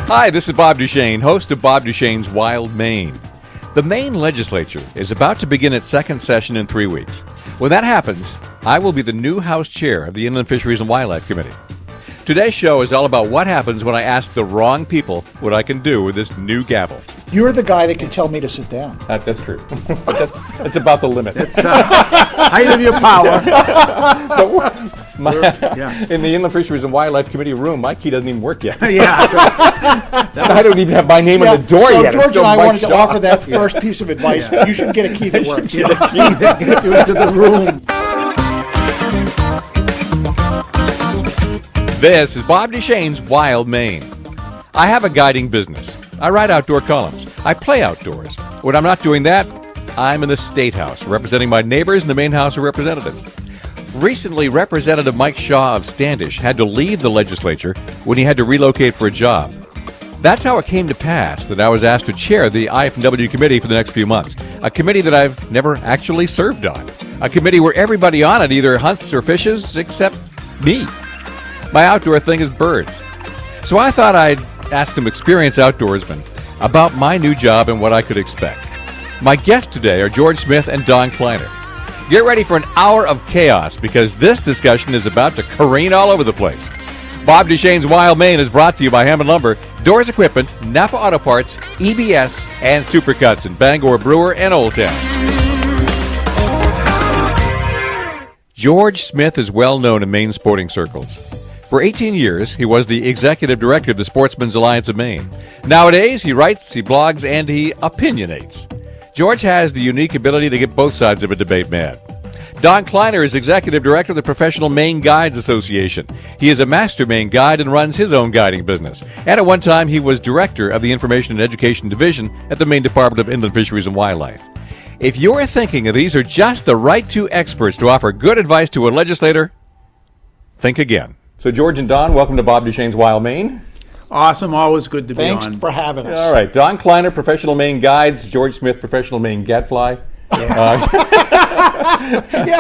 Hi, this is Bob Duchesne, host of Bob Duchesne's Wild Maine. The Maine Legislature is about to begin its second session in 3 weeks. When that happens, I will be the new House Chair of the Inland Fisheries and Wildlife Committee. Today's show is all about what happens when I ask the wrong people what I can do with this new gavel. You're the guy that can tell me to sit down. That's true. That's about the limit. It's height of your power. In the Inland Fisheries and Wildlife Committee room, my key doesn't even work yet. Yeah. I don't even have my name on the door yet. George and I wanted to offer that first piece of advice. You should get a key that works. Get a key that gets you into the room. This is Bob Duchesne's Wild Maine. I have a guiding business. I write outdoor columns. I play outdoors. When I'm not doing that, I'm in the State House, representing my neighbors in the Maine House of Representatives. Recently, Representative Mike Shaw of Standish had to leave the legislature when he had to relocate for a job. That's how it came to pass that I was asked to chair the IF&W committee for the next few months, a committee that I've never actually served on, a committee where everybody on it either hunts or fishes except me. My outdoor thing is birds. So I thought I'd ask some experienced outdoorsmen about my new job and what I could expect. My guests today are George Smith and Don Kleiner. Get ready for an hour of chaos because this discussion is about to careen all over the place. Bob Duchesne's Wild Maine is brought to you by Hammond Lumber, Doors Equipment, Napa Auto Parts, EBS, and Supercuts in Bangor, Brewer, and Old Town. George Smith is well known in Maine sporting circles. For 18 years, he was the executive director of the Sportsmen's Alliance of Maine. Nowadays, he writes, he blogs, and he opinionates. George has the unique ability to get both sides of a debate mad. Don Kleiner is executive director of the Professional Maine Guides Association. He is a master Maine guide and runs his own guiding business. And at one time, he was director of the Information and Education Division at the Maine Department of Inland Fisheries and Wildlife. If you're thinking that these are just the right two experts to offer good advice to a legislator, think again. So George and Don, welcome to Bob Duchesne's Wild Maine. Awesome, always good to be on. Thanks for having us. All right, Don Kleiner, Professional Maine Guides, George Smith, Professional Maine Gadfly. Yeah,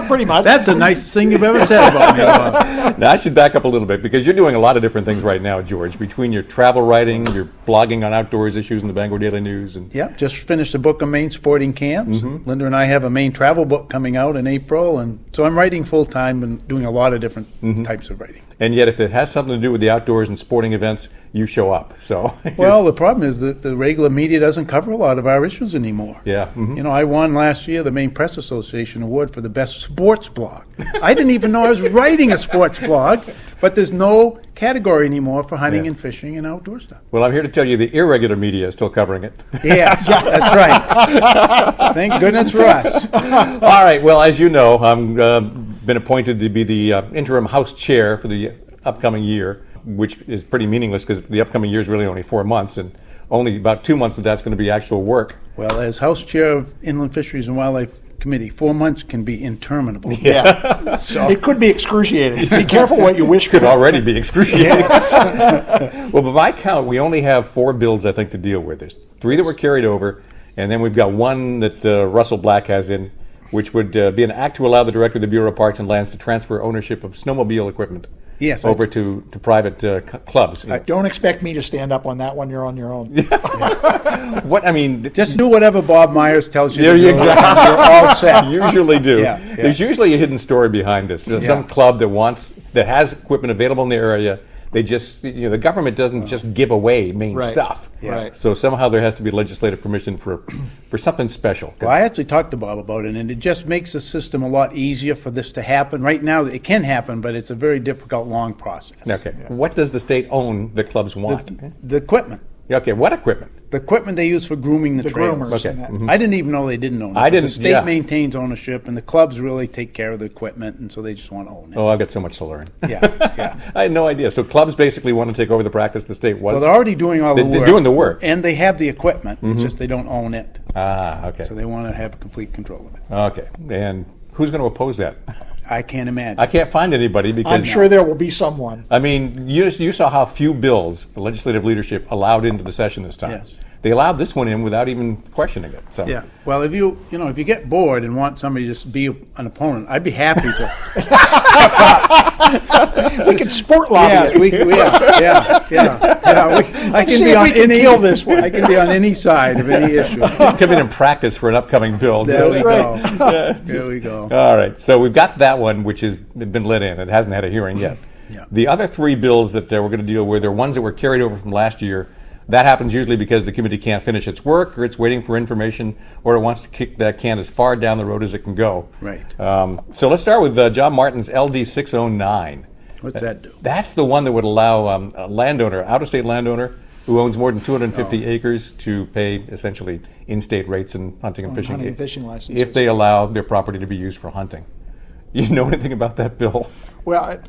pretty much. That's the nicest thing you've ever said about me, Bob. Now, I should back up a little bit because you're doing a lot of different things right now, George, between your travel writing, your blogging on outdoors issues in the Bangor Daily News. And Yeah, just finished a book on Maine sporting camps. Mm-hmm. Linda and I have a Maine travel book coming out in April, and so I'm writing full-time and doing a lot of different types of writing. And yet, if it has something to do with the outdoors and sporting events, you show up. So, Well, the problem is that the regular media doesn't cover a lot of our issues anymore. Yeah. Mm-hmm. You know, I won last year the Maine Press Association Award for the best sports blog. I didn't even know I was writing a sports blog, but there's no category anymore for hunting and fishing and outdoor stuff. Well, I'm here to tell you the irregular media is still covering it. Yes, that's right. Thank goodness for us. All right. Well, as you know, I'm been appointed to be the interim House Chair for the upcoming year, which is pretty meaningless because the upcoming year is really only 4 months, and only about 2 months of that's going to be actual work. Well, as House Chair of Inland Fisheries and Wildlife Committee, 4 months can be interminable. Yeah. So it could be excruciating. Be careful what you wish for. Could already be excruciating. Well, by my count, we only have 4 bills, I think, to deal with. There's 3 that were carried over, and then we've got 1 that Russell Black has in, which would be an act to allow the Director of the Bureau of Parks and Lands to transfer ownership of snowmobile equipment over to private clubs. Don't expect me to stand up on that one. You're on your own. What I mean, Just do whatever Bob Myers tells you There to do. you exactly. You're all set. Usually do. Yeah. There's usually a hidden story behind this. Some club that has equipment available in the area. They just, the government doesn't just give away Maine stuff. Right. So somehow there has to be legislative permission for something special. Well, I actually talked to Bob about it, and it just makes the system a lot easier for this to happen. Right now, it can happen, but it's a very difficult, long process. Okay. Yeah. What does the state own the clubs want? The equipment. Okay. What equipment? The equipment they use for grooming the trails. groomers. Okay. And that. Mhm. I didn't even know they didn't own it. I didn't, The state maintains ownership, and the clubs really take care of the equipment, and so they just want to own it. Oh, I've got so much to learn. Yeah. I had no idea. So clubs basically want to take over the practice the state was. Well, they're already doing all the work. They're doing the work. And they have the equipment. It's just they don't own it. Ah, okay. So they want to have complete control of it. Okay. And who's going to oppose that? I can't imagine. I can't find anybody because I'm sure there will be someone. I mean, you saw how few bills the legislative leadership allowed into the session this time. Yes. They allowed this one in without even questioning it. So. Yeah. Well, if you get bored and want somebody to just be an opponent, I'd be happy to. We can sport lobby. Yes, I see can be if on we can any kill this one. I can be on any side of any issue. Come in and practice for an upcoming bill. There we That's go. There we go. All right, so we've got that one, which has been let in. It hasn't had a hearing yet. Yeah. The other three bills that we're going to deal with are ones that were carried over from last year. That happens usually because the committee can't finish its work, or it's waiting for information, or it wants to kick that can as far down the road as it can go. Right. So let's start with John Martin's LD 609. What's that do? That's the one that would allow a landowner, out-of-state landowner, who owns more than 250 acres to pay essentially in-state rates in hunting and fishing. Hunting and fishing licenses. If they allow their property to be used for hunting. You know anything about that bill? Well,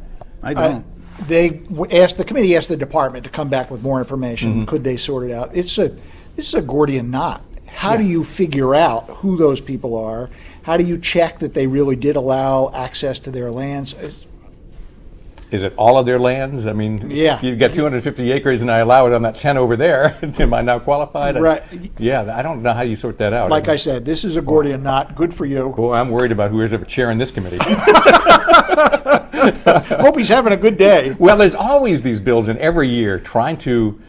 I don't. The committee asked the department to come back with more information. Mm-hmm. Could they sort it out? This is a Gordian knot. How do you figure out who those people are? How do you check that they really did allow access to their lands? Is it all of their lands? I mean, Yeah. you've got 250 acres and I allow it on that 10 over there. Am I now qualified? Right. Yeah, I don't know how you sort that out. Like I said, this is a Gordian knot. Good for you. Boy, I'm worried about whoever's ever chairing this committee. Hope he's having a good day. Well, there's always these bills in every year trying to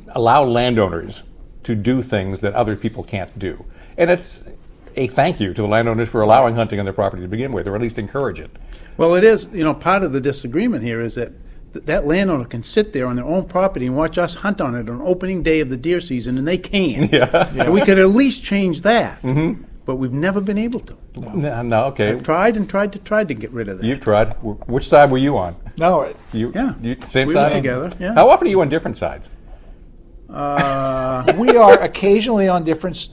allow landowners to do things that other people can't do. And it's a thank you to the landowners for allowing hunting on their property to begin with, or at least encourage it. Well, it is, part of the disagreement here is that that landowner can sit there on their own property and watch us hunt on it on opening day of the deer season, and they can't. Yeah. And we could at least change that, but we've never been able to. No, okay. I've tried and tried to get rid of that. You've tried. Which side were you on? No, You, Yeah. you same We were side? together, yeah. How often are you on different sides? we are occasionally on different.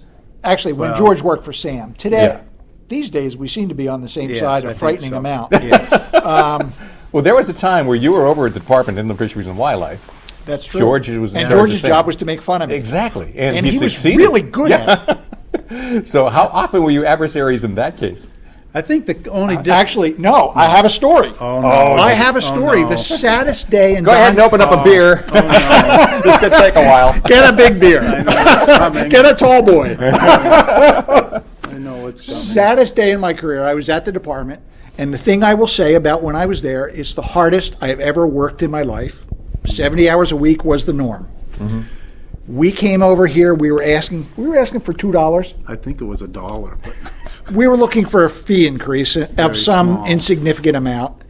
Actually, when George worked for Sam. Today, Yeah. these days, we seem to be on the same Yes, side I a think frightening so. amount. Yes. Well, there was a time where you were over at the Department of Inland Fisheries and Wildlife. That's true. George was in and charge of George's Sam. job was to make fun of me. Exactly. And he was succeeded. really good at it. So how often were you adversaries in that case? I think the only Actually, no, I have a story. Oh, no. I have a story. no. The saddest day in Go ahead and open up a beer. This could take a while. Get a big beer. Get a tall boy. I know it's coming. Saddest day in my career. I was at the department, and the thing I will say about when I was there, it's the hardest I have ever worked in my life. 70 hours a week was the norm. We came over here. We were asking for $2. I think it was $1, but We were looking for a fee increase of some small. insignificant amount,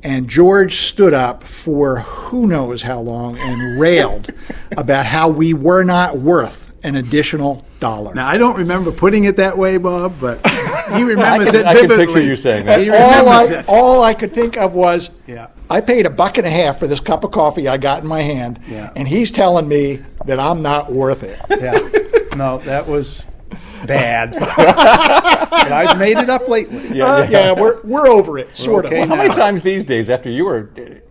and George stood up for who knows how long and railed about how we were not worth an additional $1. now I don't remember putting it that way, Bob, but he remembers it I can vividly. picture you saying that. He remembers it. All I could think of was, Yeah. I paid $1.50 for this cup of coffee I got in my hand, Yeah. and he's telling me that I'm not worth it. Yeah. No, that was bad. But I've made it up lately. Yeah, we're over it, sort okay of. How many now. times these days, after you were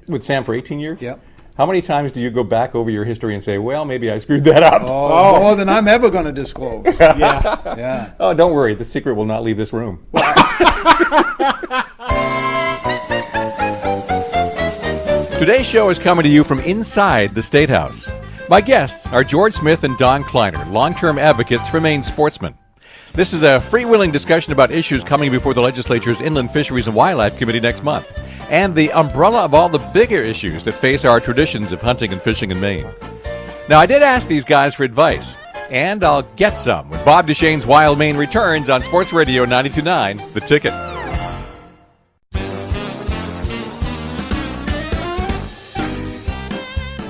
with Sam for 18 years? Yep. How many times do you go back over your history and say, well, maybe I screwed that up? Oh, more than I'm ever going to disclose. Yeah. Yeah. Oh, don't worry. The secret will not leave this room. Today's show is coming to you from inside the State House. My guests are George Smith and Don Kleiner, long-term advocates for Maine sportsmen. This is a freewheeling discussion about issues coming before the Legislature's Inland Fisheries and Wildlife Committee next month, and the umbrella of all the bigger issues that face our traditions of hunting and fishing in Maine. Now, I did ask these guys for advice, and I'll get some when Bob Duchesne's Wild Maine returns on Sports Radio 92.9, The Ticket.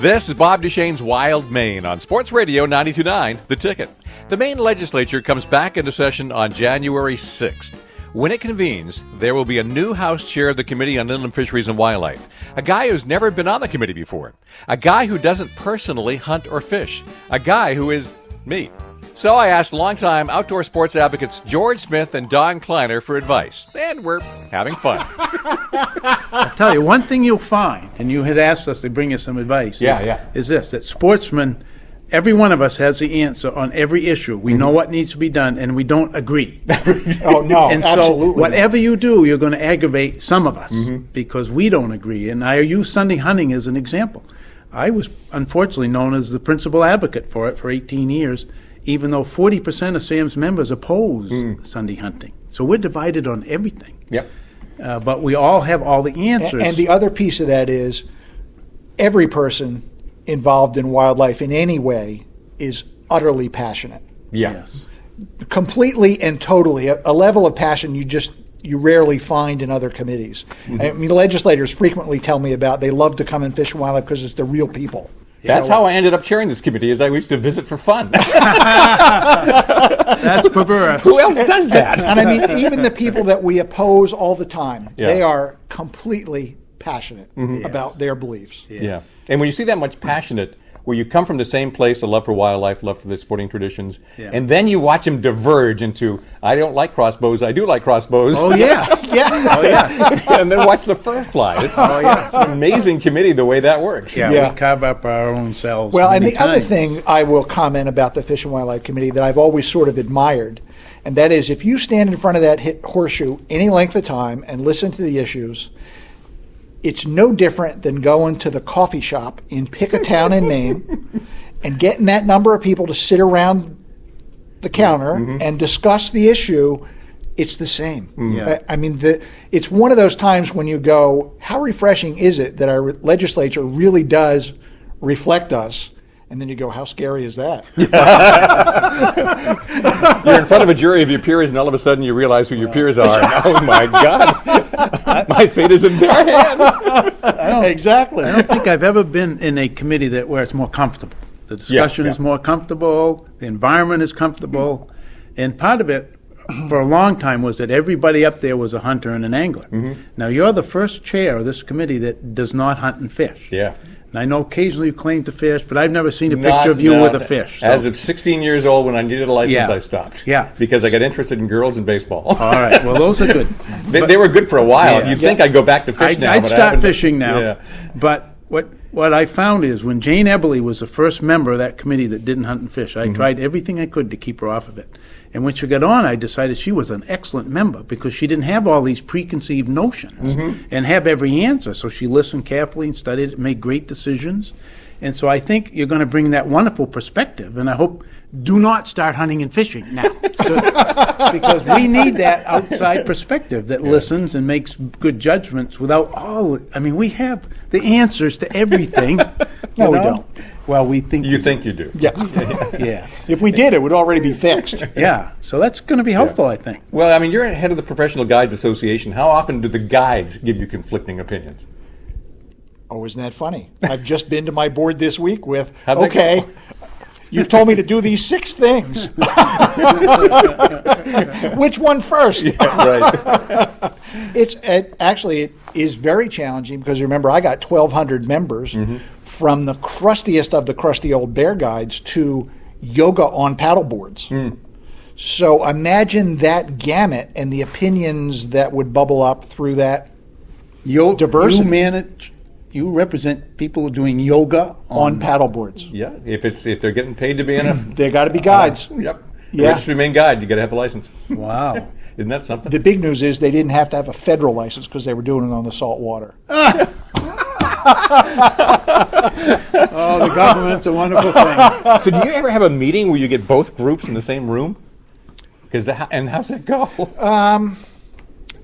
This is Bob Duchesne's Wild Maine on Sports Radio 92.9, The Ticket. The Maine Legislature comes back into session on January 6th. When it convenes, there will be a new House chair of the Committee on Inland Fisheries and Wildlife, a guy who's never been on the committee before, a guy who doesn't personally hunt or fish, a guy who is me. So I asked longtime outdoor sports advocates George Smith and Don Kleiner for advice, and we're having fun. I'll tell you, one thing you'll find, and you had asked us to bring you some advice, is this, that sportsmen, every one of us has the answer on every issue. We know what needs to be done, and we don't agree. Oh, no, And absolutely. so whatever you do, you're going to aggravate some of us because we don't agree. And I use Sunday hunting as an example. I was unfortunately known as the principal advocate for it for 18 years, even though 40% of Sam's members oppose Sunday hunting. So we're divided on everything. Yep. But we all have all the answers. And the other piece of that is every person involved in wildlife in any way is utterly passionate. Yeah. Yes. Completely and totally. A level of passion you rarely find in other committees. I mean, legislators frequently tell me about they love to come and fish and wildlife because it's the real people. That's how I ended up chairing this committee, is I used to visit for fun. That's perverse. Who else does that? And I mean, even the people that we oppose all the time, Yeah. they are completely passionate about their beliefs. Yeah. And when you see that much passionate, where you come from the same place, a love for wildlife, love for the sporting traditions, and then you watch them diverge into, I don't like crossbows, I do like crossbows. Oh, yes. Yeah. Oh, yes. And then watch the fur fly. It's an amazing committee the way that works. Yeah, Yeah. we carve up our own selves. Well, and many the other times. thing I will comment about the Fish and Wildlife Committee that I've always sort of admired, and that is if you stand in front of that horseshoe any length of time and listen to the issues, it's no different than going to the coffee shop in Pickatown in Maine and getting that number of people to sit around the counter and discuss the issue. It's the same. Yeah. I mean, it's one of those times when you go, how refreshing is it that our legislature really does reflect us? And then you go, how scary is that? You're in front of a jury of your peers, and all of a sudden you realize who your peers are. Oh, my God. My fate is in their hands. Exactly. I don't think I've ever been in a committee where it's more comfortable. The discussion is more comfortable, the environment is comfortable, and part of it for a long time was that everybody up there was a hunter and an angler. Now, you're the first chair of this committee that does not hunt and fish. Yeah. And I know occasionally you claim to fish, but I've never seen a picture of you with a fish. So. As of 16 years old, when I needed a license, Yeah. I stopped. Yeah. Because I got interested in girls and baseball. All right, well, those are good. They were good for a while. Yeah. You'd think I'd go back to fish now. I'd but I start haven't. fishing now. Yeah. But what I found is when Jane Eberly was the first member of that committee that didn't hunt and fish, I tried everything I could to keep her off of it. And when she got on, I decided she was an excellent member because she didn't have all these preconceived notions and have every answer. So she listened carefully and studied it, made great decisions. And so I think you're going to bring that wonderful perspective. And I hope do not start hunting and fishing now. Because we need that outside perspective that listens and makes good judgments without we have the answers to everything. No, we don't. Well, we think You think you do. Yeah. Yes. If we did, it would already be fixed. Yeah. So that's going to be helpful, I think. Well, I mean, you're head of the Professional Guides Association. How often do the guides give you conflicting opinions? Oh, isn't that funny? I've just been to my board this week with, How'd that okay, go? you've told me to do these 6 things. Which one first? Right. It is very challenging because remember, I got 1,200 members from the crustiest of the crusty old bear guides to yoga on paddle boards. So imagine that gamut and the opinions that would bubble up through that diversity. You represent people doing yoga on paddle boards. Yeah. If they're getting paid to be in a... They got to be guides. Yep. Yeah. Registry Maine guide, you got to have the license. Wow. Isn't that something? The big news is they didn't have to have a federal license because they were doing it on the salt water. Oh, the government's a wonderful thing. So do you ever have a meeting where you get both groups in the same room? And how's that go?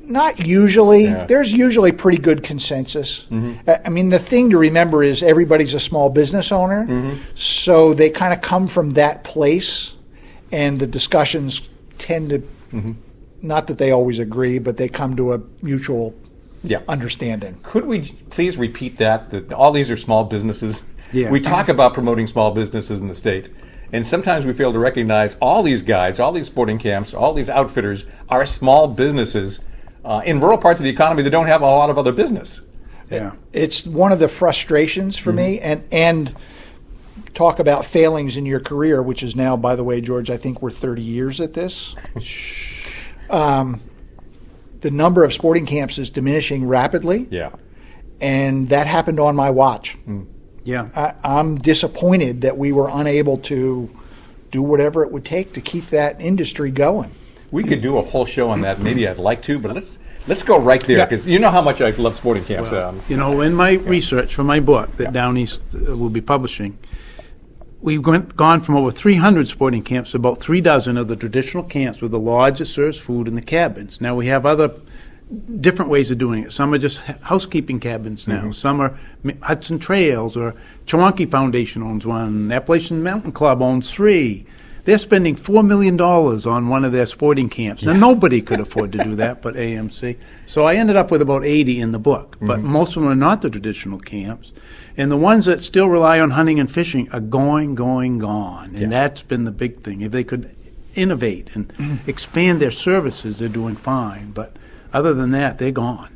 Not usually. Yeah. There's usually pretty good consensus. I mean, the thing to remember is everybody's a small business owner, so they kind of come from that place, and the discussions tend to, not that they always agree, but they come to a mutual understanding. Could we please repeat that all these are small businesses? Yes. We talk about promoting small businesses in the state, and sometimes we fail to recognize all these guides, all these sporting camps, all these outfitters are small businesses in rural parts of the economy that don't have a lot of other business. Yeah. It's one of the frustrations for me, and talk about failings in your career, which is now, by the way, George, I think we're 30 years at this. The number of sporting camps is diminishing rapidly. Yeah. And that happened on my watch. Yeah. I'm disappointed that we were unable to do whatever it would take to keep that industry going. We could do a whole show on that. Maybe I'd like to, but let's go right there because you know how much I love sporting camps. In my research for my book that Down East will be publishing, we've gone from over 300 sporting camps to about 36 of the traditional camps with the lodge that serves food and the cabins. Now we have other different ways of doing it. Some are just housekeeping cabins now. Some are Hudson Trails, or Chewonki Foundation owns one. Appalachian Mountain Club owns 3. They're spending $4 million on one of their sporting camps. Now, nobody could afford to do that but AMC. So I ended up with about 80 in the book. But most of them are not the traditional camps. And the ones that still rely on hunting and fishing are gone. And that's been the big thing. If they could innovate and expand their services, they're doing fine. But other than that, they're gone.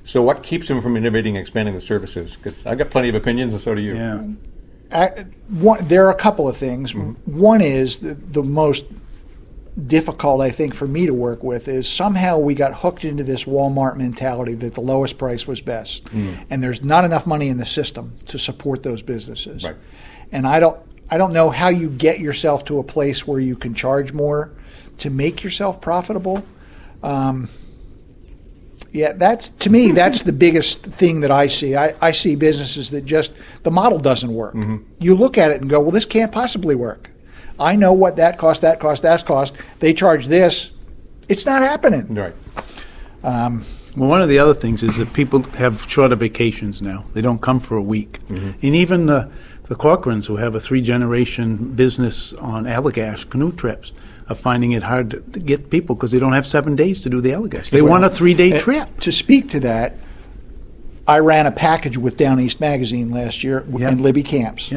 So what keeps them from innovating and expanding the services? Because I've got plenty of opinions, and so do you. Yeah. There are a couple of things. One is the most difficult, I think, for me to work with is somehow we got hooked into this Walmart mentality that the lowest price was best. And there's not enough money in the system to support those businesses. Right. And I don't know how you get yourself to a place where you can charge more to make yourself profitable. That's the biggest thing that I see. I see businesses that just, the model doesn't work. You look at it and go, well, this can't possibly work. I know what that cost. They charge this. It's not happening. Right. Well, one of the other things is that people have shorter vacations now. They don't come for a week. And even the Corcorans, who have a 3-generation business on Allagash canoe trips, are finding it hard to get people because they don't have 7 days to do the Allagash. They want a 3-day trip. To speak to that, I ran a package with Down East Magazine last year in Libby Camps.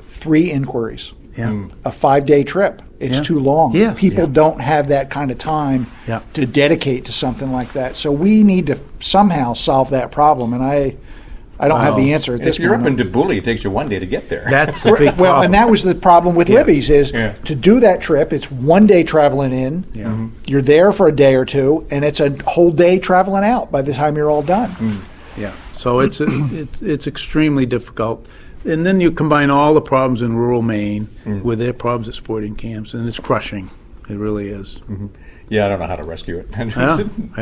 3 inquiries. A 5-day trip. It's too long. People don't have that kind of time to dedicate to something like that. So we need to somehow solve that problem. And I don't have the answer at this point. If you're up in Debooly, it takes you 1 day to get there. That's a big problem. Well, and that was the problem with Libby's is to do that trip, it's 1 day traveling in, you're there for a day or two, and it's a whole day traveling out by the time you're all done. So it's extremely difficult. And then you combine all the problems in rural Maine with their problems at sporting camps, and it's crushing. It really is. Yeah, I don't know how to rescue it. I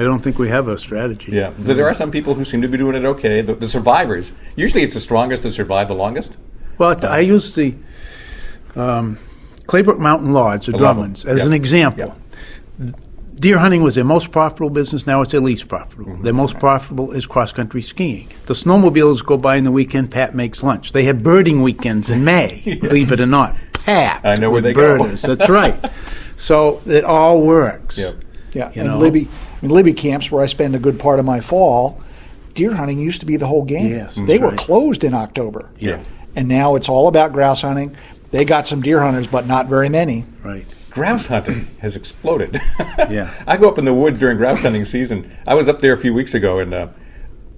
don't think we have a strategy. Yeah, there are some people who seem to be doing it okay. The survivors. Usually it's the strongest that survive the longest. Well, I use the Claybrook Mountain Lodge, the Drummonds, as an example. Deer hunting was their most profitable business. Now it's their least profitable. Their most profitable is cross-country skiing. The snowmobiles go by in the weekend. Pat makes lunch. They have birding weekends in May, believe it or not. Packed. I know where they birders. go. That's right. So it all works. And Libby camps, where I spend a good part of my fall, deer hunting used to be the whole game. They were closed in October. And now it's all about grouse hunting. They got some deer hunters, but not very many. Right. Grouse hunting has exploded. I go up in the woods during grouse hunting season. I was up there a few weeks ago, and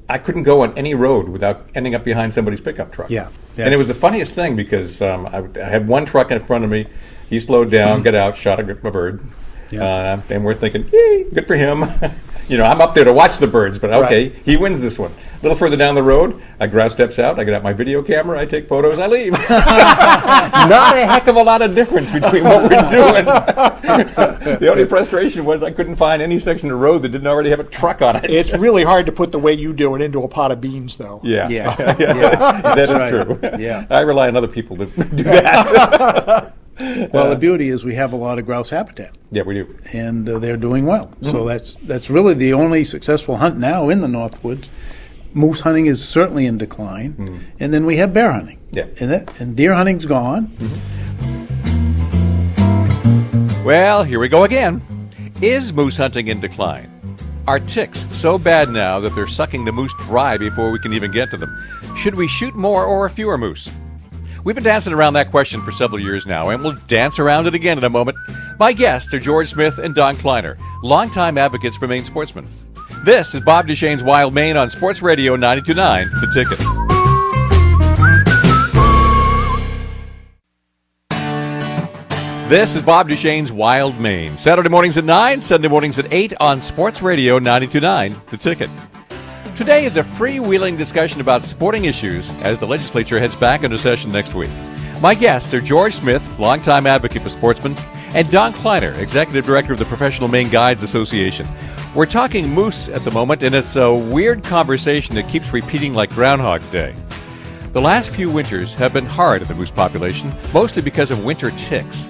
I couldn't go on any road without ending up behind somebody's pickup truck. And it was the funniest thing because I had one truck in front of me. He slowed down, got out, shot a bird. And we're thinking, yay, good for him. I'm up there to watch the birds, but okay, he wins this one. A little further down the road, a grouse steps out, I get out my video camera, I take photos, I leave. Not a heck of a lot of difference between what we're doing. The only frustration was I couldn't find any section of road that didn't already have a truck on it. It's really hard to put the way you do it into a pot of beans, though. That is true. I rely on other people to do that. Well, the beauty is we have a lot of grouse habitat. Yeah, we do. And they're doing well. So that's really the only successful hunt now in the Northwoods. Moose hunting is certainly in decline. And then we have bear hunting. And deer hunting's gone. Well, here we go again. Is moose hunting in decline? Are ticks so bad now that they're sucking the moose dry before we can even get to them? Should we shoot more or fewer moose? We've been dancing around that question for several years now, and we'll dance around it again in a moment. My guests are George Smith and Don Kleiner, longtime advocates for Maine sportsmen. This is Bob Duchesne's Wild Maine on Sports Radio 92.9, The Ticket. This is Bob Duchesne's Wild Maine. Saturday mornings at 9, Sunday mornings at 8 on Sports Radio 92.9, The Ticket. Today is a freewheeling discussion about sporting issues as the legislature heads back into session next week. My guests are George Smith, longtime advocate for sportsmen, and Don Kleiner, executive director of the Professional Maine Guides Association. We're talking moose at the moment, and it's a weird conversation that keeps repeating like Groundhog's Day. The last few winters have been hard on the moose population, mostly because of winter ticks.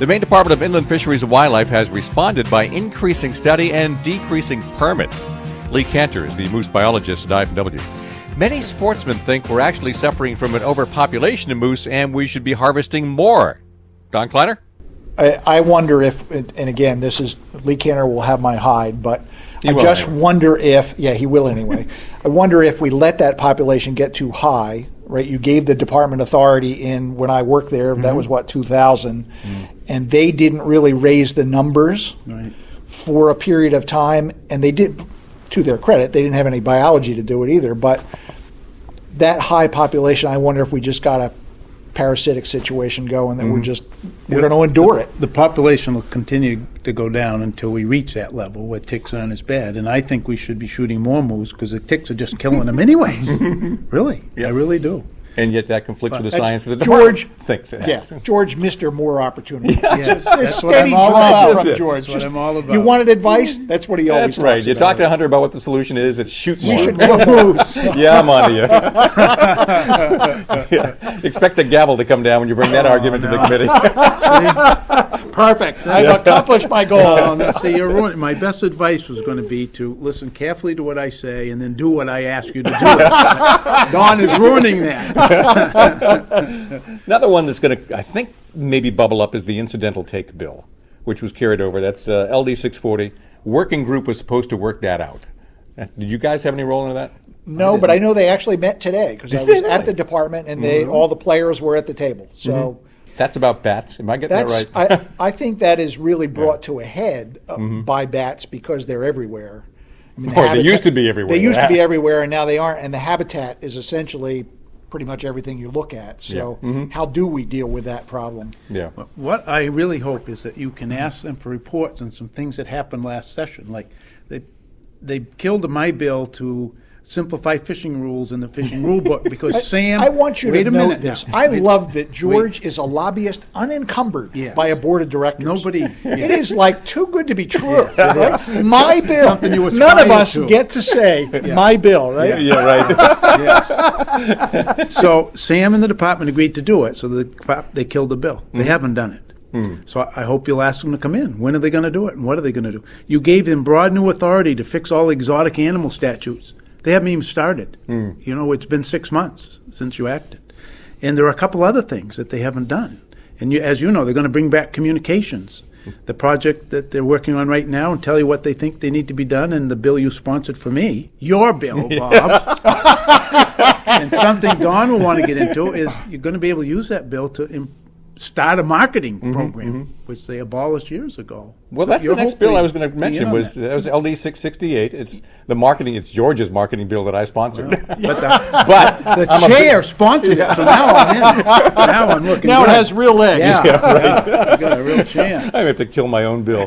The Maine Department of Inland Fisheries and Wildlife has responded by increasing study and decreasing permits. Lee Cantor is the moose biologist at IFW. Many sportsmen think we're actually suffering from an overpopulation of moose and we should be harvesting more. Don Kleiner? I wonder if, and again, this is, Lee Cantor will have my hide, but He will anyway. Wonder if, yeah, he will anyway. I wonder if we let that population get too high, right? You gave the department authority when I worked there, that was 2000, and they didn't really raise the numbers for a period of time, and they did, to their credit, they didn't have any biology to do it either, but that high population, I wonder if we just got a parasitic situation going that we're going to endure it. The population will continue to go down until we reach that level where ticks aren't as bad, and I think we should be shooting more moose because the ticks are just killing them anyways. Really, I really do. And yet that conflicts with the That's science of the George department. Thinks it Yeah, has. George, Mr. More Opportunity. Yes, A that's what steady I'm all drop about. from George. That's what I'm all about. You wanted advice? That's what he always That's right. talks You about. talk to Hunter about what the solution is. It's shoot more. You should go moose. Yeah, I'm on to you. Yeah. Expect the gavel to come down when you bring that argument to the committee. Perfect. I've accomplished my goal. Now, see, you're ruining. My best advice was going to be to listen carefully to what I say and then do what I ask you to do. Don is ruining that. Another one that's going to, I think, maybe bubble up is the incidental take bill, which was carried over. That's LD 640. Working group was supposed to work that out. Did you guys have any role in that? No, but I know they actually met today because I was at the department and all the players were at the table. So That's about bats. Am I getting that that's right? I think that is really brought to a head by bats because they're everywhere. I mean, They used to be everywhere. They used to be everywhere, and now they aren't. And the habitat is essentially pretty much everything you look at. So how do we deal with that problem? Yeah. What I really hope is that you can ask them for reports on some things that happened last session. Like they killed my bill to simplify fishing rules in the fishing rule book because Sam. I want you wait to a note minute this. now. I love that George is a lobbyist unencumbered Yes. by a board of directors. Nobody. It is like too good to be true. Right? My bill. Something you None of aspire us to. get to say my bill, right? Yeah, right. Yes. So Sam and the department agreed to do it, so they killed the bill. They haven't done it. So I hope you'll ask them to come in. When are they going to do it, and what are they going to do? You gave them broad new authority to fix all exotic animal statutes. They haven't even started. You know, it's been 6 months since you acted. And there are a couple other things that they haven't done. And as you know, they're going to bring back communications, the project that they're working on right now, and tell you what they think they need to be done, and the bill you sponsored for me, your bill, Bob. And something Don will want to get into is you're going to be able to use that bill to start a marketing program, which they abolished years ago. Well, that's the next bill I was going to mention. Was LD 668. It's the marketing. It's George's marketing bill that I sponsored. But I'm a chair sponsored it, so now I'm in. Now I'm looking. Now good. it has real legs. Yeah, right. I got a real chance. I have to kill my own bill.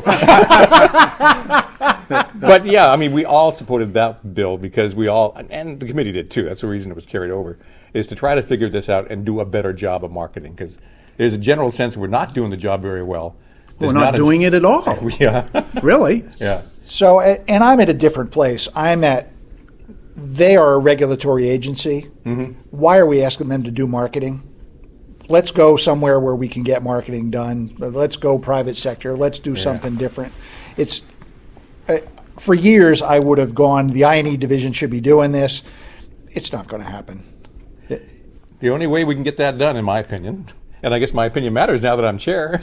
But yeah, I mean, we all supported that bill because we all, and the committee did too. That's the reason it was carried over, is to try to figure this out and do a better job of marketing because there's a general sense we're not doing the job very well. We're not doing it at all. Yeah. Really? Yeah. So, and I'm at a different place. They are a regulatory agency. Why are we asking them to do marketing? Let's go somewhere where we can get marketing done. Let's go private sector. Let's do something different. It's for years I would have gone, the I&E division should be doing this. It's not going to happen. The only way we can get that done, in my opinion, and I guess my opinion matters now that I'm chair,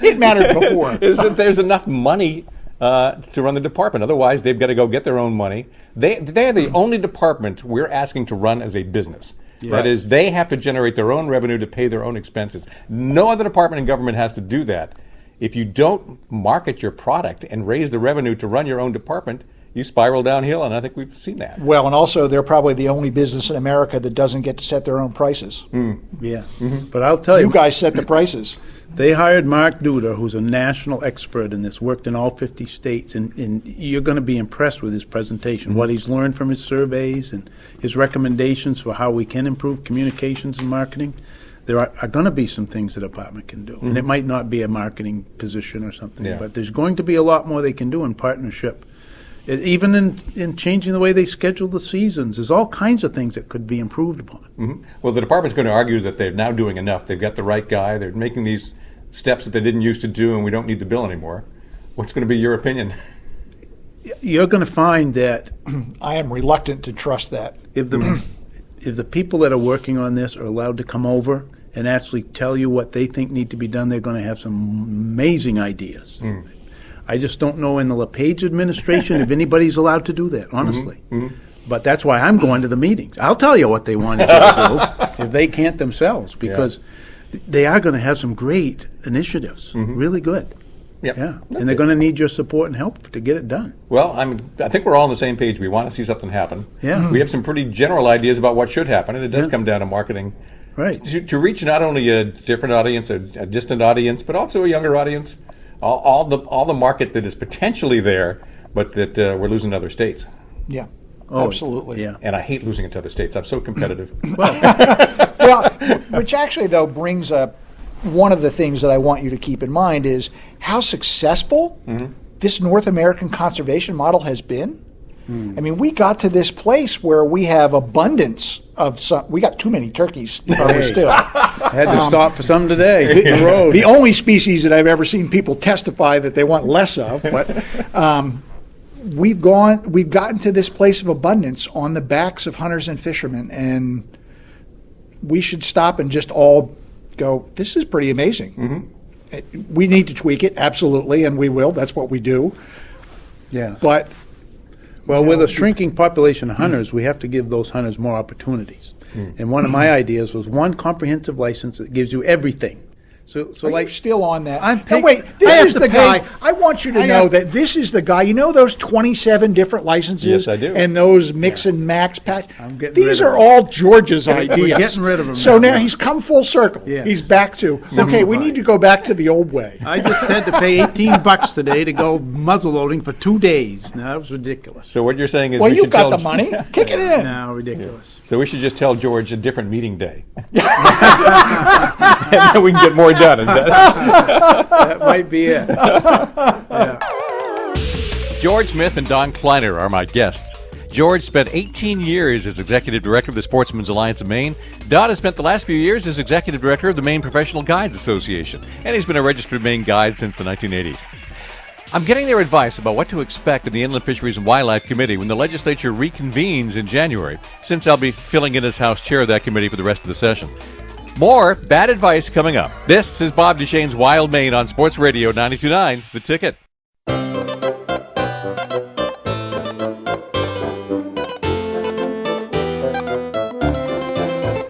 It mattered before. is that there's enough money to run the department. Otherwise, they've got to go get their own money. They're the only department we're asking to run as a business. That is, they have to generate their own revenue to pay their own expenses. No other department in government has to do that. If you don't market your product and raise the revenue to run your own department, you spiral downhill, and I think we've seen that. Well, and also they're probably the only business in America that doesn't get to set their own prices. Yeah. But I'll tell You guys set the prices. They hired Mark Duda, who's a national expert in this, worked in all 50 states, and you're going to be impressed with his presentation, what he's learned from his surveys and his recommendations for how we can improve communications and marketing. There are going to be some things the department can do, and it might not be a marketing position or something, but there's going to be a lot more they can do in partnership. Even in changing the way they schedule the seasons, there's all kinds of things that could be improved upon. Mm-hmm. Well, the department's going to argue that they're now doing enough. They've got the right guy. They're making these steps that they didn't used to do, and we don't need the bill anymore. What's going to be your opinion? You're going to find that I am reluctant to trust that. if the people that are working on this are allowed to come over and actually tell you what they think need to be done, they're going to have some amazing ideas. I just don't know in the LePage administration if anybody's allowed to do that, honestly. But that's why I'm going to the meetings. I'll tell you what they wanted to do if they can't themselves, because they are going to have some great initiatives, really good. Yeah, and they're going to need your support and help to get it done. Well, I think we're all on the same page. We want to see something happen. Yeah. We have some pretty general ideas about what should happen, and it does come down to marketing. Right. To reach not only a different audience, a distant audience, but also a younger audience. All the market that is potentially there, but that we're losing to other states. Yeah, Oh, absolutely. yeah. And I hate losing it to other states. I'm so competitive. Well, which actually, though, brings up one of the things that I want you to keep in mind is how successful this North American conservation model has been. I mean, we got to this place where we have abundance of some. We got too many turkeys still. I had to stop for some today. The road. The only species that I've ever seen people testify that they want less of, but we've gotten to this place of abundance on the backs of hunters and fishermen, and we should stop and just all go, this is pretty amazing. We need to tweak it, absolutely, and we will. That's what we do. Yes. But Well, with a shrinking population of hunters, we have to give those hunters more opportunities. And one of my ideas was one comprehensive license that gives you everything. So are like you still on that? I'm No, paying- wait, I this have is to the pay- guy. I want you to know that this is the guy. You know those 27 different licenses? Yes, I do. And those mix and max patch? I'm getting These rid of are them. all George's ideas. getting rid of them So now. now he's come full circle. Yes. He's back to, okay, we need to go back to the old way. I just had to pay $18 today to go muzzle loading for 2 days. Now, that was ridiculous. So what you're saying is Well, we you've should got tell the money. Kick it in. Now, ridiculous. So we should just tell George a different meeting day. And then we can get more done. Is that it? That might be it. George Smith and Don Kleiner are my guests. George spent 18 years as Executive Director of the Sportsman's Alliance of Maine. Don has spent the last few years as Executive Director of the Maine Professional Guides Association, and he's been a registered Maine guide since the 1980s. I'm getting their advice about what to expect in the Inland Fisheries and Wildlife Committee when the legislature reconvenes in January, since I'll be filling in as House Chair of that committee for the rest of the session. More bad advice coming up. This is Bob Duchesne's Wild Maine on Sports Radio 92.9 The Ticket.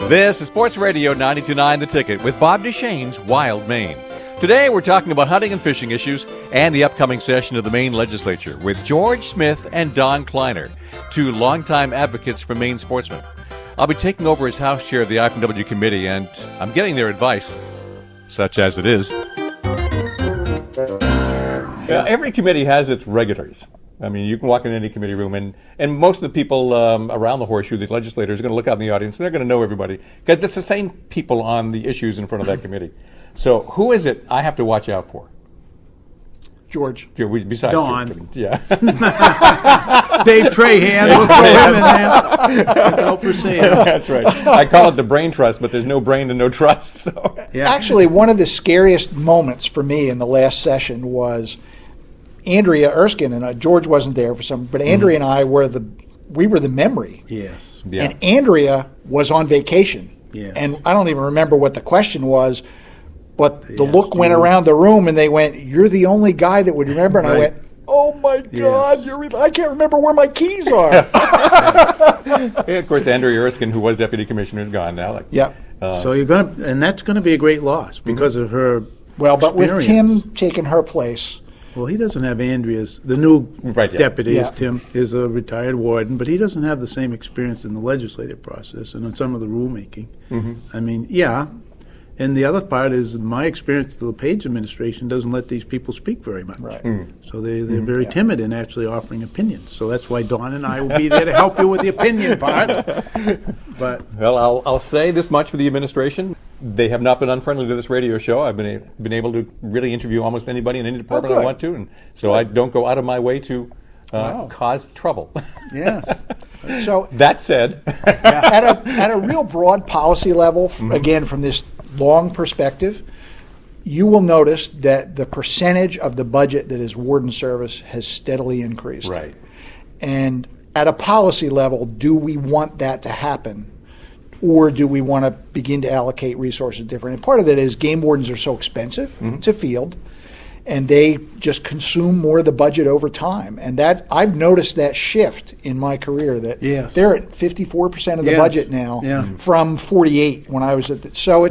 This is Sports Radio 92.9 The Ticket with Bob Duchesne's Wild Maine. Today we're talking about hunting and fishing issues and the upcoming session of the Maine Legislature with George Smith and Don Kleiner, two longtime advocates for Maine sportsmen. I'll be taking over as House Chair of the IFW Committee, and I'm getting their advice, such as it is. Every committee has its regulars. I mean, you can walk in any committee room, and most of the people around the horseshoe, the legislators, are going to look out in the audience, and they're going to know everybody, because it's the same people on the issues in front of that committee. So who is it I have to watch out for? George. Besides Don. George. Yeah. Dave Trahan, we'll throw him in there. Help for sale. That's right. I call it the brain trust, but there's no brain and no trust. So. Yeah. Actually, one of the scariest moments for me in the last session was Andrea Erskine, and George wasn't there for some, but Andrea and I were the memory. Yes. Yeah. And Andrea was on vacation. Yeah. And I don't even remember what the question was, but the Yes, look went around the room and they went, "You're the only guy that would remember." And I Right. went, "Oh my God, I can't remember where my keys are." Yeah, of course, Andrea Erskine, who was deputy commissioner, is gone now. Yeah. So you're going to, and that's going to be a great loss because of her Well, but with experience. Tim taking her place, Well, he doesn't have Andrea's. The new Right, yeah. deputy Yeah. is Tim, is a retired warden, but he doesn't have the same experience in the legislative process and in some of the rulemaking. I mean, yeah. And the other part is my experience with the LePage administration doesn't let these people speak very much. Right. So they're very timid in actually offering opinions. So that's why Dawn and I will be there to help you with the opinion part. But Well, I'll say this much for the administration. They have not been unfriendly to this radio show. I've been able to really interview almost anybody in any department I good. want to, and so I don't go out of my way to cause trouble. Yes. So That said, at a real broad policy level, again, from this long perspective, you will notice that the percentage of the budget that is warden service has steadily increased. right. And at a policy level, do we want that to happen? Or do we want to begin to allocate resources differently? And part of that is game wardens are so expensive to field, and they just consume more of the budget over time. And that I've noticed that shift in my career, that Yes. they're at 54% of the Yes. budget now Yeah. from 48 when I was at the, so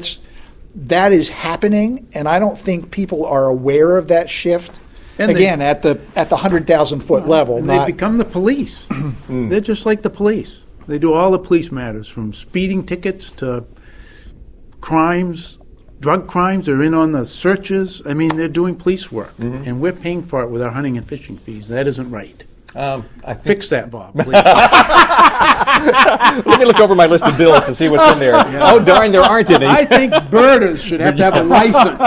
that is happening, and I don't think people are aware of that shift. And Again, at the 100,000 foot level, And not they become the police. They're just like the police. They do all the police matters, from speeding tickets to crimes, drug crimes. They're in on the searches. I mean, they're doing police work, and we're paying for it with our hunting and fishing fees. That isn't right. I think, Fix that, Bob, please. let me look over my list of bills to see what's in there. Oh, darn, there aren't any. I think birders should have to have a license.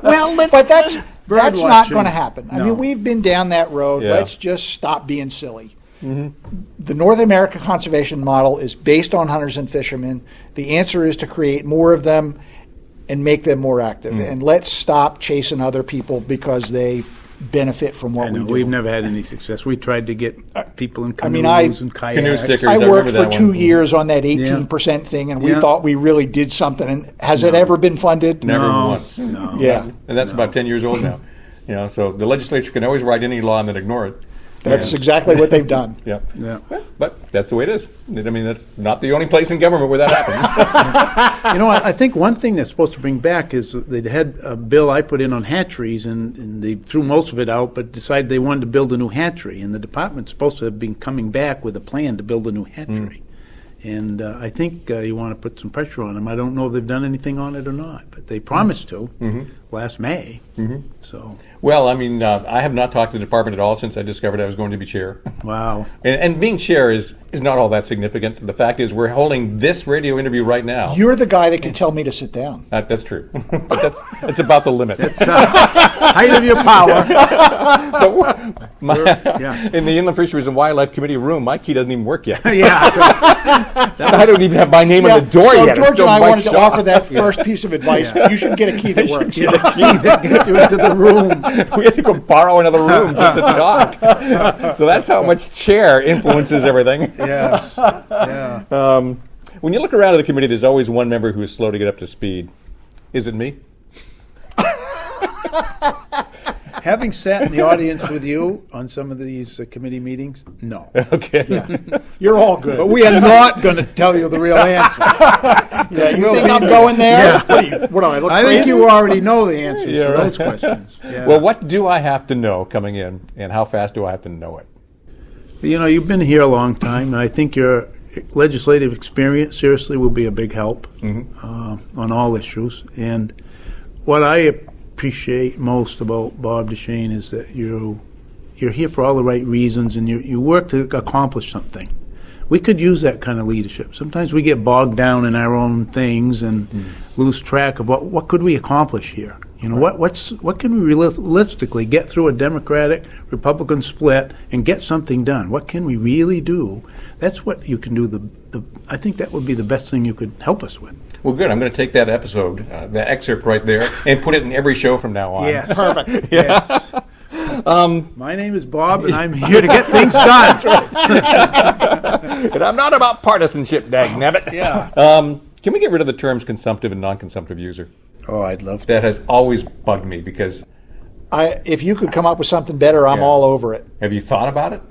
Well, But that's Bird not watching. going to happen. I No. mean, we've been down that road. Yeah. Let's just stop being silly. The North America conservation model is based on hunters and fishermen. The answer is to create more of them and make them more active. And let's stop chasing other people because they benefit from what I we know, do. we've never had any success. We tried to get people in I mean, canoes and kayaks. Canoe stickers. I I worked remember for that 2 one. years on that 18% thing, and we Yeah. thought we really did something. And has it ever been funded? Never No. once. No. Yeah. And that's about 10 years old now. So the legislature can always write any law and then ignore it. That's exactly what they've done. Yeah. Yeah. But that's the way it is. I mean, that's not the only place in government where that happens. You know, I think one thing that's supposed to bring back is they had a bill I put in on hatcheries, and they threw most of it out, but decided they wanted to build a new hatchery. And the department's supposed to have been coming back with a plan to build a new hatchery. And I think you want to put some pressure on them. I don't know if they've done anything on it or not, but they promised to last May. So, Well, I mean, I have not talked to the department at all since I discovered I was going to be chair. wow. And being chair is not all that significant. The fact is, we're holding this radio interview right now. You're the guy that can tell me to sit down. That's true. But that's about the limit. Height of your power. Yeah. In the Inland Fisheries and Wildlife Committee room, my key doesn't even work yet. Yeah. So, I don't even have my name on the door so yet. It's George still and I Mike wanted to Shaw. offer that first piece of advice. You should get a key that works. the key that gets you into the room. We had to go borrow another room just to talk. So that's how much chair influences everything. Yes. Yeah. When you look around at the committee, there's always one member who is slow to get up to speed. Is it me? Having sat in the audience with you on some of these committee meetings, no. Okay. You're all good. But we are not going to tell you the real answer. Yeah, you think I'm going there? What do I look I crazy? think you already know the answers Yeah, to right. those questions. Yeah. Well, what do I have to know coming in, and how fast do I have to know it? You know, you've been here a long time, and I think your legislative experience seriously will be a big help on all issues. And what I appreciate most about Bob Duchesne is that you're here for all the right reasons, and you work to accomplish something. We could use that kind of leadership. Sometimes we get bogged down in our own things and lose track of what could we accomplish here. You know, what can we realistically get through a Democratic Republican split and get something done? What can we really do? That's what you can do. I think that would be the best thing you could help us with. Well, good. I'm going to take that episode, that excerpt right there, and put it in every show from now on. Yes. Perfect. Yes. My name is Bob, and I'm here to get things done. And I'm not about partisanship, dagnabbit. Yeah. Can we get rid of the terms consumptive and non-consumptive user? Oh, I'd love to. That has always bugged me because If you could come up with something better, I'm Yeah. all over it. have you thought about it?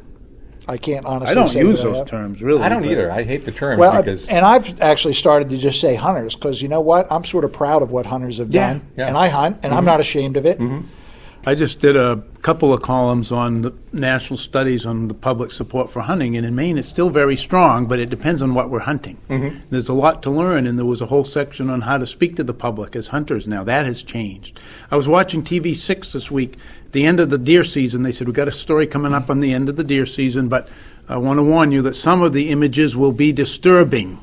I can't honestly I don't say use that I those have. terms, really. I don't but- either. I hate the terms Well, because and I've actually started to just say hunters because you know what? I'm sort of proud of what hunters have Yeah. done, Yeah. and I hunt, and I'm not ashamed of it. I just did a couple of columns on the national studies on the public support for hunting, and in Maine it's still very strong, but it depends on what we're hunting. There's a lot to learn, and there was a whole section on how to speak to the public as hunters now. That has changed. I was watching TV6 this week. At the end of the deer season, they said, we've got a story coming up on the end of the deer season, but I want to warn you that some of the images will be disturbing.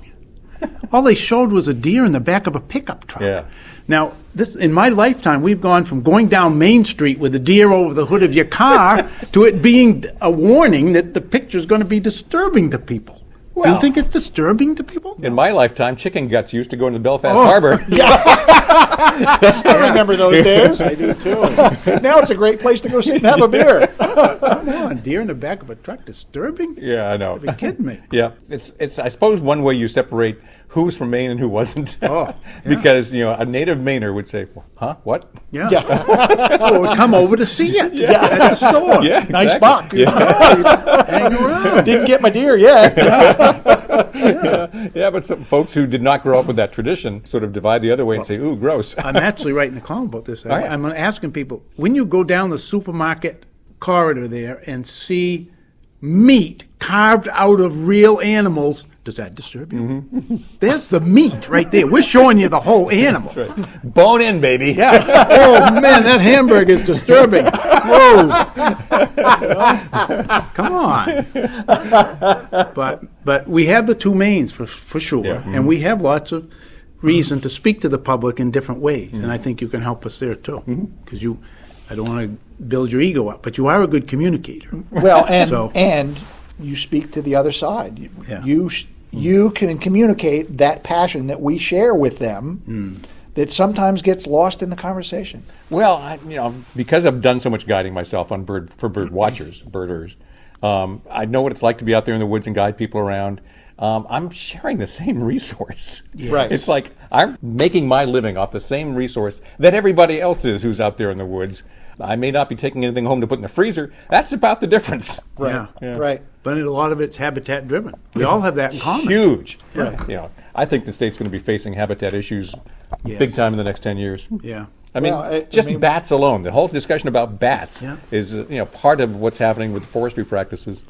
All they showed was a deer in the back of a pickup truck. Yeah. Now, this in my lifetime, we've gone from going down Main Street with a deer over the hood of your car to it being a warning that the picture's going to be disturbing to people. Do Well, you think it's disturbing to people? in my lifetime, chicken guts used to go into the Belfast Harbor. I remember those days. I do too. Now it's a great place to go sit and have a beer. Come on, deer in the back of a truck disturbing? Yeah, I know. Are you kidding me? Yeah, it's. I suppose one way you separate who's from Maine and who wasn't. Oh, yeah. Because a native Mainer would say, "Huh? What?" Yeah. Oh, would come over to see it at the store. Yeah, Nice exactly. buck. Yeah. Hang around. Didn't get my deer yet. Yeah, but some folks who did not grow up with that tradition sort of divide the other way and say, "Ooh, gross." I'm actually writing a column about this. right. I'm asking people, when you go down the supermarket corridor there and see meat carved out of real animals, does that disturb you? Mm-hmm. There's the meat right there. We're showing you the whole animal. That's right. Bone in, baby. Yeah. Oh, man, that hamburger is disturbing. Whoa. Come on. But we have the two Maines for sure, Yeah. Mm-hmm. and we have lots of reason to speak to the public in different ways, and I think you can help us there too. Because I don't want to build your ego up, but you are a good communicator. Well, and So- and you speak to the other side. Yeah. You can communicate that passion that we share with them that sometimes gets lost in the conversation. Well, because I've done so much guiding myself on bird watchers, birders, I know what it's like to be out there in the woods and guide people around. I'm sharing the same resource. Right. It's like I'm making my living off the same resource that everybody else is who's out there in the woods. I may not be taking anything home to put in the freezer. That's about the difference. Yeah. Right. But a lot of it's habitat driven. We all have that in common. Huge. Yeah. I think the state's going to be facing habitat issues Yes. big time in the next 10 years. Yeah. I mean, Well, bats alone. The whole discussion about bats Yeah. is, part of what's happening with forestry practices.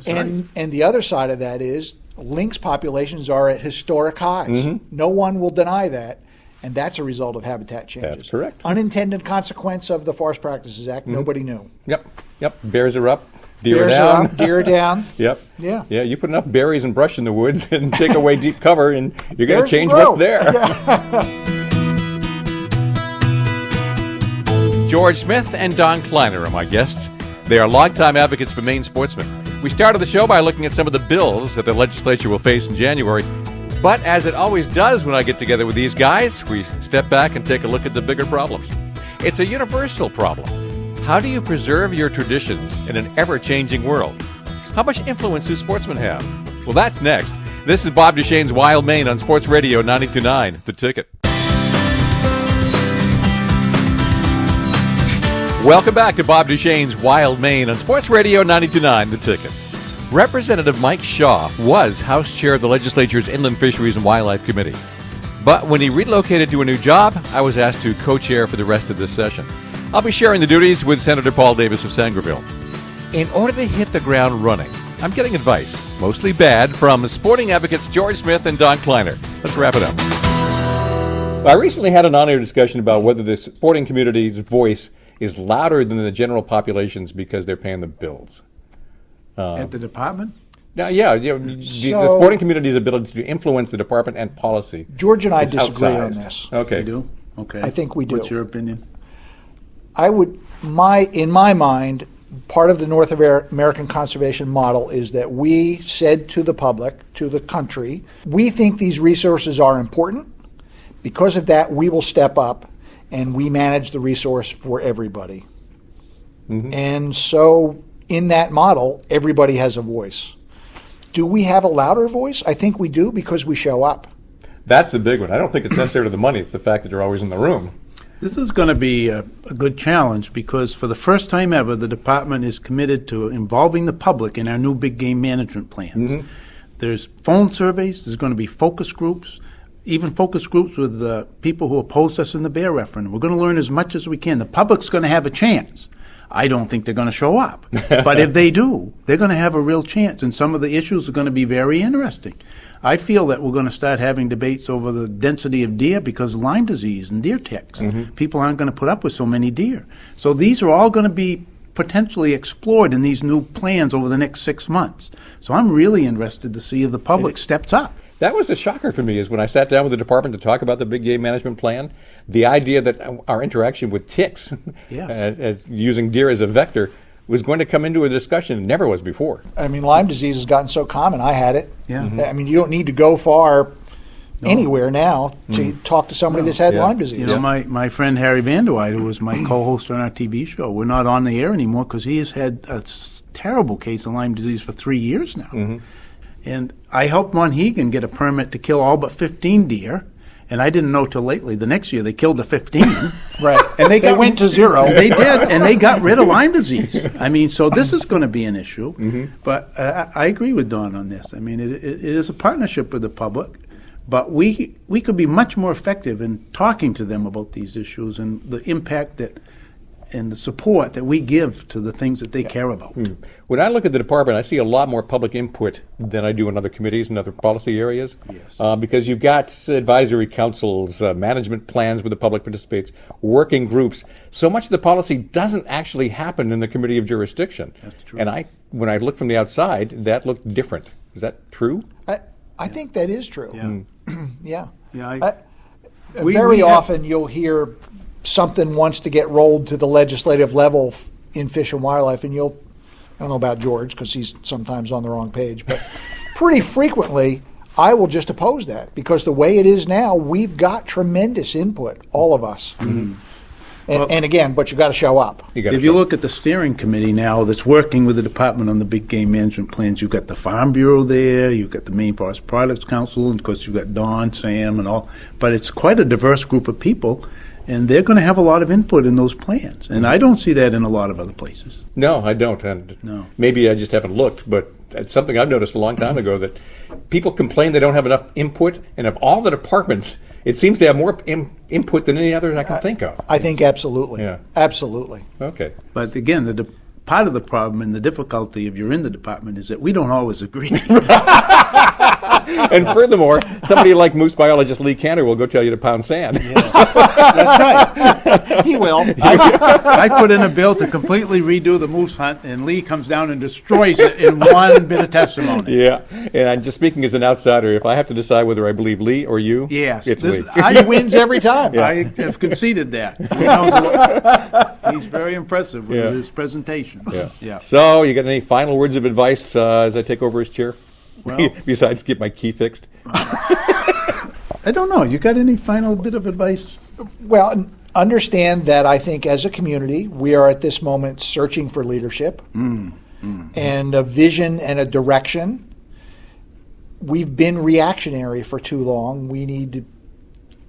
And the other side of that is lynx populations are at historic highs. No one will deny that, and that's a result of habitat changes. That's correct. Unintended consequence of the Forest Practices Act. Nobody knew. Yep. Bears are up. Deer Bears are down. are up, deer are down. Yep. Yeah. Yeah, you put enough berries and brush in the woods and take away deep cover, and you're going to Bears change will grow. what's there. George Smith and Don Kleiner are my guests. They are longtime advocates for Maine sportsmen. We started the show by looking at some of the bills that the legislature will face in January. But as it always does when I get together with these guys, we step back and take a look at the bigger problems. It's a universal problem. How do you preserve your traditions in an ever-changing world? How much influence do sportsmen have? Well, that's next. This is Bob Duchesne's Wild Maine on Sports Radio 92.9, The Ticket. Welcome back to Bob Duchesne's Wild Maine on Sports Radio 92.9, The Ticket. Representative Mike Shaw was House Chair of the Legislature's Inland Fisheries and Wildlife Committee. But when he relocated to a new job, I was asked to co-chair for the rest of this session. I'll be sharing the duties with Senator Paul Davis of Sangerville. In order to hit the ground running, I'm getting advice, mostly bad, from sporting advocates George Smith and Don Kleiner. Let's wrap it up. I recently had an on-air discussion about whether the sporting community's voice is louder than the general population's because they're paying the bills. At the department? Now, the sporting community's ability to influence the department and policy. George and I is disagree on outsized. this. Okay. You do? Okay. I think we do. What's your opinion? In my mind, part of the North American conservation model is that we said to the public, to the country, we think these resources are important. Because of that, we will step up and we manage the resource for everybody. And so in that model, everybody has a voice. Do we have a louder voice? I think we do because we show up. That's the big one. I don't think it's necessarily the money. It's the fact that you're always in the room. This is going to be a good challenge because for the first time ever, the department is committed to involving the public in our new big game management plan. There's phone surveys. There's going to be focus groups, even focus groups with people who opposed us in the bear referendum. We're going to learn as much as we can. The public's going to have a chance. I don't think they're going to show up. But if they do, they're going to have a real chance, and some of the issues are going to be very interesting. I feel that we're going to start having debates over the density of deer because of Lyme disease and deer ticks. People aren't going to put up with so many deer. So these are all going to be potentially explored in these new plans over the next 6 months. So I'm really interested to see if the public steps up. That was a shocker for me, is when I sat down with the department to talk about the big game management plan, the idea that our interaction with ticks, Yes. as using deer as a vector, was going to come into a discussion. It never was before. I mean, Lyme disease has gotten so common. I had it. Yeah. I mean, you don't need to go far anywhere now to talk to somebody that's had Yeah. Lyme disease. You know, my friend Harry Vanderweyde, who was my co-host on our TV show, we're not on the air anymore because he has had a terrible case of Lyme disease for 3 years now. And I helped Monhegan get a permit to kill all but 15 deer, and I didn't know till lately. The next year they killed the 15. Right. And they went to zero. They did, and they got rid of Lyme disease. I mean, so this is going to be an issue. But I agree with Don on this. I mean, it is a partnership with the public, but we could be much more effective in talking to them about these issues and the impact that and the support that we give to the things that they care about. When I look at the department, I see a lot more public input than I do in other committees and other policy areas. Yes. Because you've got advisory councils, management plans where the public participates, working groups. So much of the policy doesn't actually happen in the committee of jurisdiction. That's true. And when I look from the outside, that looked different. Is that true? I think that is true. Yeah. Yeah. Yeah, Very often you'll hear something wants to get rolled to the legislative level in Fish and Wildlife, and I don't know about George because he's sometimes on the wrong page, but pretty frequently I will just oppose that because the way it is now, we've got tremendous input, all of us. And again, but you got to show up. If you look at the steering committee now that's working with the department on the big game management plans, you've got the Farm Bureau there, you've got the Maine Forest Products Council, and of course you've got Don, Sam, and all. But it's quite a diverse group of people, and they're going to have a lot of input in those plans. And I don't see that in a lot of other places. No, I don't. And No. maybe I just haven't looked, but it's something I've noticed a long time ago that people complain they don't have enough input, and of all the departments, it seems to have more input than any other I can think of. I think absolutely. Yeah. Absolutely. Okay. But again, part of the problem and the difficulty if you're in the department is that we don't always agree. And furthermore, somebody like moose biologist Lee Cantor will go tell you to pound sand. That's right. He will. I put in a bill to completely redo the moose hunt, and Lee comes down and destroys it in one bit of testimony. Yeah. And I'm just speaking as an outsider. If I have to decide whether I believe Lee or you, Yes. it's Lee. He wins every time. I have conceded that. He knows a lot. He's very impressive with his presentation. Yeah. So, you got any final words of advice as I take over as chair? Well- Besides, get my key fixed. I don't know. You got any final bit of advice? Well, understand that I think as a community, we are at this moment searching for leadership and a vision and a direction. We've been reactionary for too long. We need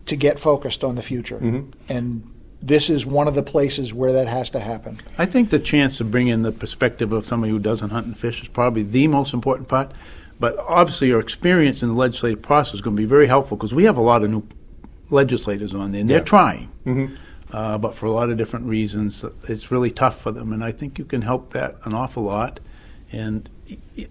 to get focused on the future. And this is one of the places where that has to happen. I think the chance to bring in the perspective of somebody who doesn't hunt and fish is probably the most important part. But obviously your experience in the legislative process is going to be very helpful because we have a lot of new legislators on there, and they're trying. But for a lot of different reasons, it's really tough for them. And I think you can help that an awful lot. And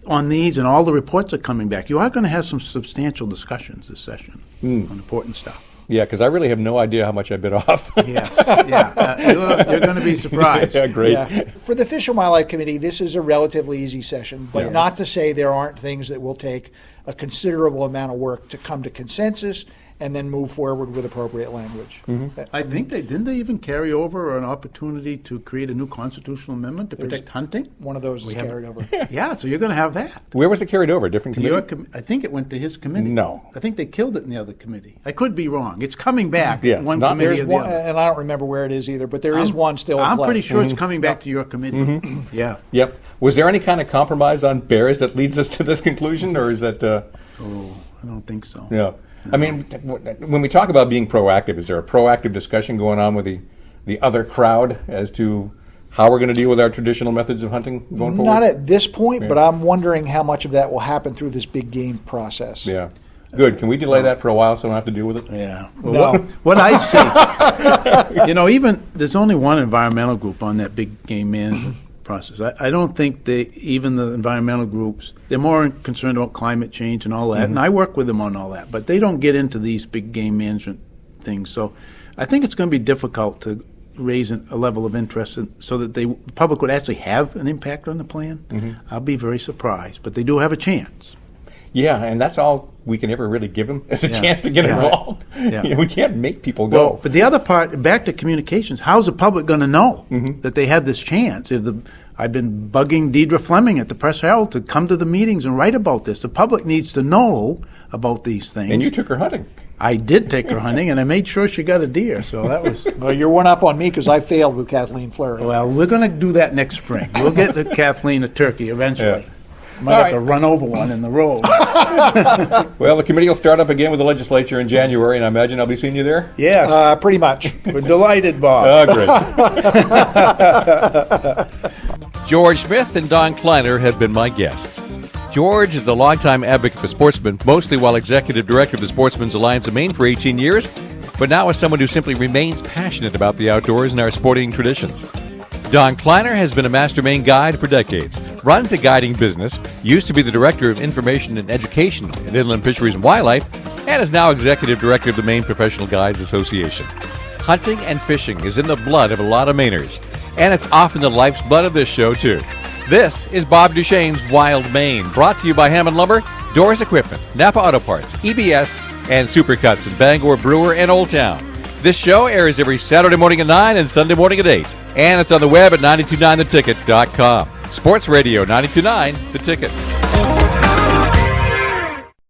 on these and all the reports that are coming back, you are going to have some substantial discussions this session on important stuff. Yeah, because I really have no idea how much I bit off. Yes, you're going to be surprised. Yeah, great. Yeah. For the Fish and Wildlife Committee, this is a relatively easy session, but not to say there aren't things that will take a considerable amount of work to come to consensus and then move forward with appropriate language. I think didn't they even carry over an opportunity to create a new constitutional amendment to protect hunting? One of those is carried over. Yeah, so you're going to have that. Where was it carried over? Different committee? I think it went to his committee. No. I think they killed it in the other committee. I could be wrong. It's coming back. Yeah, it's one not- committee There's or the one, other. and I don't remember where it is either, but there is one still in I'm play. pretty sure it's coming back to your committee. Yeah. Yep. Was there any kind of compromise on bears that leads us to this conclusion, or is that... Oh, I don't think so. Yeah. I mean, when we talk about being proactive, is there a proactive discussion going on with the other crowd as to how we're going to deal with our traditional methods of hunting going forward? Not at this point, but I'm wondering how much of that will happen through this big game process. Yeah. Good. Can we delay that for a while so I don't have to deal with it? Yeah. No. What I say, even there's only one environmental group on that big game management process. I don't think even the environmental groups, they're more concerned about climate change and all that, and I work with them on all that, but they don't get into these big game management things. So I think it's going to be difficult to raise a level of interest so that the public would actually have an impact on the plan, I'll be very surprised. But they do have a chance. Yeah, and that's all we can ever really give them is a chance to get involved. Yeah. We can't make people go. Well, but the other part, back to communications, how's the public going to know that they have this chance? I've been bugging Deidre Fleming at the Press Herald to come to the meetings and write about this. The public needs to know about these things. And you took her hunting. I did take her hunting, and I made sure she got a deer. So that was. Well, you're one up on me because I failed with Kathleen Fleury. Well, we're going to do that next spring. We'll get to Kathleen a turkey eventually. Yeah. Might have to run over one in the road. Well, the committee will start up again with the legislature in January, and I imagine I'll be seeing you there? Yeah. Pretty much. We're delighted, Bob. Oh, great. George Smith and Don Kleiner have been my guests. George is a longtime advocate for sportsmen, mostly while executive director of the Sportsmen's Alliance of Maine for 18 years, but now as someone who simply remains passionate about the outdoors and our sporting traditions. Don Kleiner has been a Master Maine guide for decades, runs a guiding business, used to be the Director of Information and Education at Inland Fisheries and Wildlife, and is now Executive Director of the Maine Professional Guides Association. Hunting and fishing is in the blood of a lot of Mainers, and it's often the life's blood of this show, too. This is Bob Duchesne's Wild Maine, brought to you by Hammond Lumber, Doors Equipment, Napa Auto Parts, EBS, and Supercuts in Bangor, Brewer, and Old Town. This show airs every Saturday morning at 9 and Sunday morning at 8. And it's on the web at 929theticket.com. Sports Radio 929 The Ticket.